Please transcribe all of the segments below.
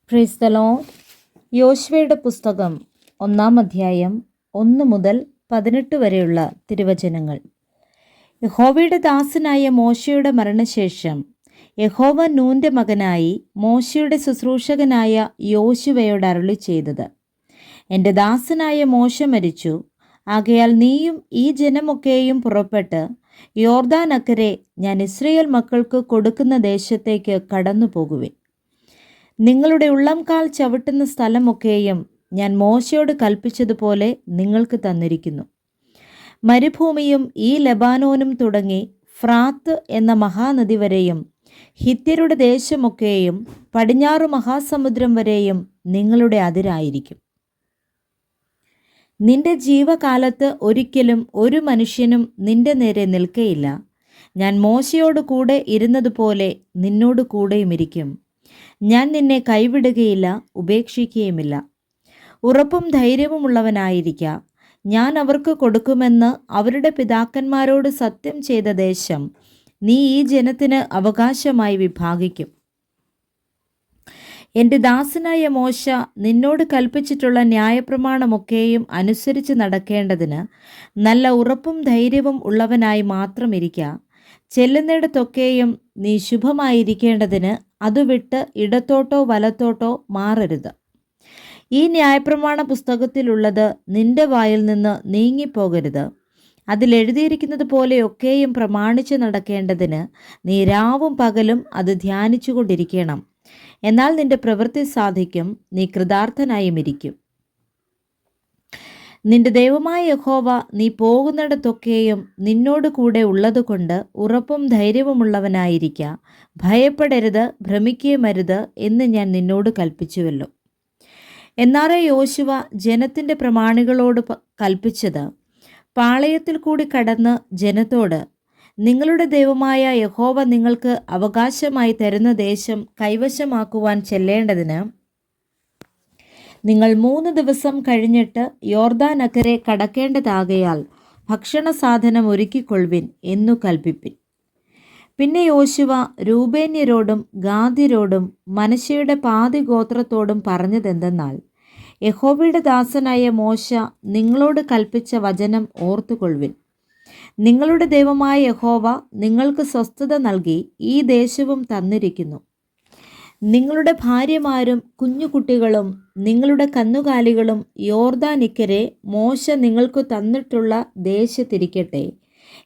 Praise the Lord. യോശുവയുടെ പുസ്തകം 1-ാം അധ്യായം 1 മുതൽ 18 വരെയുള്ള തിരുവചനങ്ങൾ. യഹോവയുടെ ദാസനായ മോശയുടെ മരണശേഷം യഹോവ നൂൻ്റെ മകനായി മോശയുടെ ശുശ്രൂഷകനായ യോശുവയോട് അരുളി ചെയ്തത്: എൻ്റെ ദാസനായ മോശ മരിച്ചു. ആകയാൽ നീയും ഈ ജനമൊക്കെയും പുറപ്പെട്ട് യോർദാനക്കരെ ഞാൻ ഇസ്രായേൽ മക്കൾക്ക് കൊടുക്കുന്ന ദേശത്തേക്ക് കടന്നു പോകുവിൻ. നിങ്ങളുടെ ഉള്ളംകാൽ ചവിട്ടുന്ന സ്ഥലമൊക്കെയും ഞാൻ മോശയോട് കൽപ്പിച്ചതുപോലെ നിങ്ങൾക്ക് തന്നിരിക്കുന്നു. മരുഭൂമിയും ഈ ലെബാനോനും തുടങ്ങി ഫ്രാത്ത് എന്ന മഹാനദി വരെയും ഹിത്യരുടെ ദേശമൊക്കെയും പടിഞ്ഞാറ് മഹാസമുദ്രം വരെയും നിങ്ങളുടെ അതിരായിരിക്കും. നിന്റെ ജീവകാലത്ത് ഒരിക്കലും ഒരു മനുഷ്യനും നിന്റെ നേരെ നിൽക്കയില്ല. ഞാൻ മോശയോട് കൂടെ ഇരുന്നതുപോലെ നിന്നോട് കൂടെയും ഇരിക്കും. ഞാൻ നിന്നെ കൈവിടുകയില്ല, ഉപേക്ഷിക്കുകയുമില്ല. ഉറപ്പും ധൈര്യവുമുള്ളവനായിരിക്ക. ഞാൻ അവർക്ക് കൊടുക്കുമെന്ന് അവരുടെ പിതാക്കന്മാരോട് സത്യം ചെയ്ത ദേശം നീ ഈ ജനത്തിന് അവകാശമായി വിഭാഗിക്കും. എൻ്റെ ദാസനായ മോശ നിന്നോട് കൽപ്പിച്ചിട്ടുള്ള ന്യായപ്രമാണമൊക്കെയും അനുസരിച്ച് നടക്കേണ്ടതിന് നല്ല ഉറപ്പും ധൈര്യവും ഉള്ളവനായി മാത്രം ഇരിക്കുക. ചെല്ലുന്നിടത്തൊക്കെയും നീ ശുഭമായിരിക്കേണ്ടതിന് അത് വിട്ട് ഇടത്തോട്ടോ വലത്തോട്ടോ മാറരുത്. ഈ ന്യായപ്രമാണ പുസ്തകത്തിലുള്ളത് നിന്റെ വായിൽ നിന്ന് നീങ്ങിപ്പോകരുത്. അതിലെഴുതിയിരിക്കുന്നത് പോലെയൊക്കെയും പ്രമാണിച്ച് നടക്കേണ്ടതിന് നീ രാവും പകലും അത് ധ്യാനിച്ചു കൊണ്ടിരിക്കണം. എന്നാൽ നിന്റെ പ്രവൃത്തി സാധിക്കും, നീ കൃതാർത്ഥനായും ഇരിക്കും. നിന്റെ ദൈവമായ യഹോവ നീ പോകുന്നിടത്തൊക്കെയും നിന്നോട് കൂടെ ഉള്ളതുകൊണ്ട് ഉറപ്പും ധൈര്യവുമുള്ളവനായിരിക്ക. ഭയപ്പെടരുത്, ഭ്രമിക്കുകയുമരുത് എന്ന് ഞാൻ നിന്നോട് കൽപ്പിച്ചുവല്ലോ. എന്നാറേ യോശുവ ജനത്തിൻ്റെ പ്രമാണികളോട് കൽപ്പിച്ചത്: പാളയത്തിൽ കൂടി കടന്ന് ജനത്തോട്, നിങ്ങളുടെ ദൈവമായ യഹോവ നിങ്ങൾക്ക് അവകാശമായി തരുന്ന ദേശം കൈവശമാക്കുവാൻ ചെല്ലേണ്ടതിന് നിങ്ങൾ 3 ദിവസം കഴിഞ്ഞിട്ട് യോർദാനക്കരെ കടക്കേണ്ടതാകയാൽ ഭക്ഷണ സാധനം ഒരുക്കിക്കൊള്ളുവിൻ എന്നു കൽപ്പിപ്പിൻ. പിന്നെ യോശുവ രൂബേന്യരോടും ഗാദ്യരോടും മനശ്ശെയുടെ പാതി ഗോത്രത്തോടും പറഞ്ഞതെന്തെന്നാൽ: യഹോവയുടെ ദാസനായ മോശ നിങ്ങളോട് കൽപ്പിച്ച വചനം ഓർത്തുകൊള്ളുവിൻ. നിങ്ങളുടെ ദൈവമായ യഹോവ നിങ്ങൾക്ക് സ്വസ്ഥത നൽകി ഈ ദേശവും തന്നിരിക്കുന്നു. നിങ്ങളുടെ ഭാര്യമാരും കുഞ്ഞുകുട്ടികളും നിങ്ങളുടെ കന്നുകാലികളും യോർദാനിക്കരെ മോശ നിങ്ങൾക്ക് തന്നിട്ടുള്ള ദേശത്തിരിക്കട്ടെ.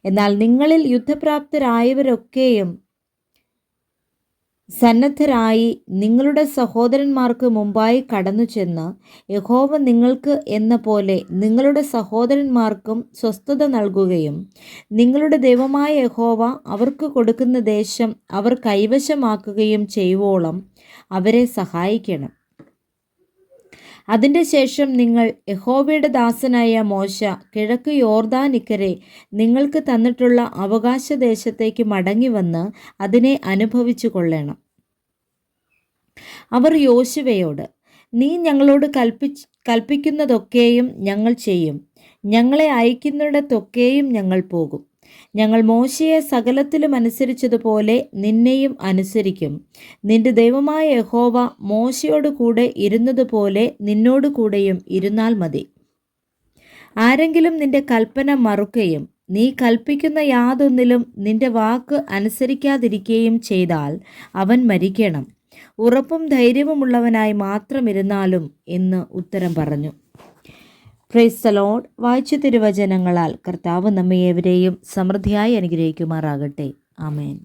എന്നാൽ നിങ്ങളിൽ യുദ്ധപ്രാപ്തരായവരൊക്കെയും സന്നദ്ധരായി നിങ്ങളുടെ സഹോദരന്മാർക്ക് മുമ്പായി കടന്നു ചെന്ന് യഹോവ നിങ്ങൾക്ക് എന്ന പോലെ നിങ്ങളുടെ സഹോദരന്മാർക്കും സ്വസ്ഥത നൽകുകയും നിങ്ങളുടെ ദൈവമായ യഹോവ അവർക്ക് കൊടുക്കുന്ന ദേശം അവർ കൈവശമാക്കുകയും ചെയ്യുവോളം അവരെ സഹായിക്കണം. അതിൻ്റെ ശേഷം നിങ്ങൾ യഹോവയുടെ ദാസനായ മോശ കിഴക്ക് യോർദാനിക്കരെ നിങ്ങൾക്ക് തന്നിട്ടുള്ള അവകാശദേശത്തേക്ക് മടങ്ങി വന്ന് അതിനെ അനുഭവിച്ചു കൊള്ളണം. അവർ യോശുവയോട്: നീ ഞങ്ങളോട് കൽപ്പിക്കുന്നതൊക്കെയും ഞങ്ങൾ ചെയ്യും. ഞങ്ങളെ അയക്കുന്നിടത്തൊക്കെയും ഞങ്ങൾ പോകും. ഞങ്ങൾ മോശയെ സകലത്തിലും അനുസരിച്ചതുപോലെ നിന്നെയും അനുസരിക്കും. നിന്റെ ദൈവമായ യഹോവ മോശയോട് കൂടെ ഇരുന്നതുപോലെ നിന്നോട് കൂടെയും ഇരുന്നാൽ മതി. ആരെങ്കിലും നിന്റെ കൽപ്പന മറുക്കുകയും നീ കൽപ്പിക്കുന്ന യാതൊന്നിലും നിന്റെ വാക്ക് അനുസരിക്കാതിരിക്കുകയും ചെയ്താൽ അവൻ മരിക്കണം. ഉറപ്പും ധൈര്യവുമുള്ളവനായി മാത്രം ഇരുന്നാലും എന്ന് ഉത്തരം പറഞ്ഞു. Praise the Lord. വായിച്ച തിരുവചനങ്ങളാൽ കർത്താവ് നമ്മെ ഏവരെയും സമൃദ്ധിയായി അനുഗ്രഹിക്കുമാറാകട്ടെ. ആമേൻ.